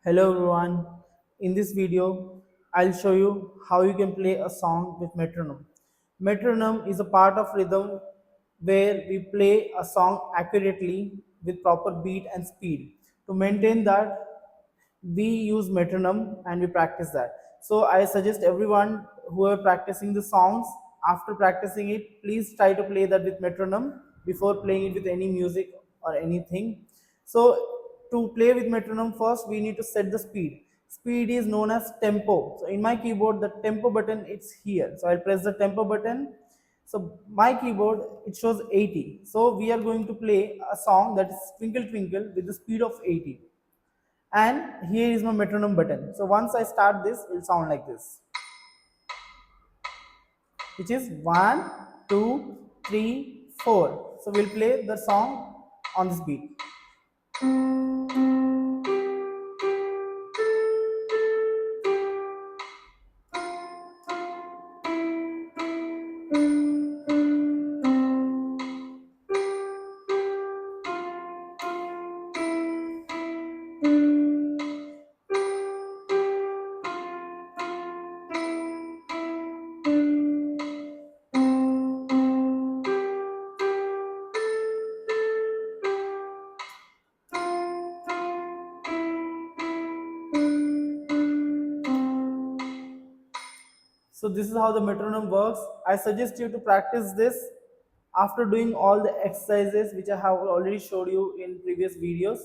Hello everyone. In this video, I'll show you how you can play a song with metronome. Metronome is a part of rhythm where we play a song accurately with proper beat and speed. To maintain that, we use metronome and we practice that. So I suggest everyone who are practicing the songs, after practicing it, please try to play that with metronome before playing it with any music or anything. So to play with metronome, first we need to set the speed. Speed is known as tempo. So in my keyboard, the tempo button it's here. So I'll press the tempo button. So my keyboard it shows 80. So we are going to play a song that is Twinkle Twinkle with the speed of 80. And here is my metronome button. So once I start this, it will sound like this, which is 1, 2, 3, 4. So we'll play the song on this beat. So this is how the metronome works. I suggest you to practice this after doing all the exercises which I have already showed you in previous videos.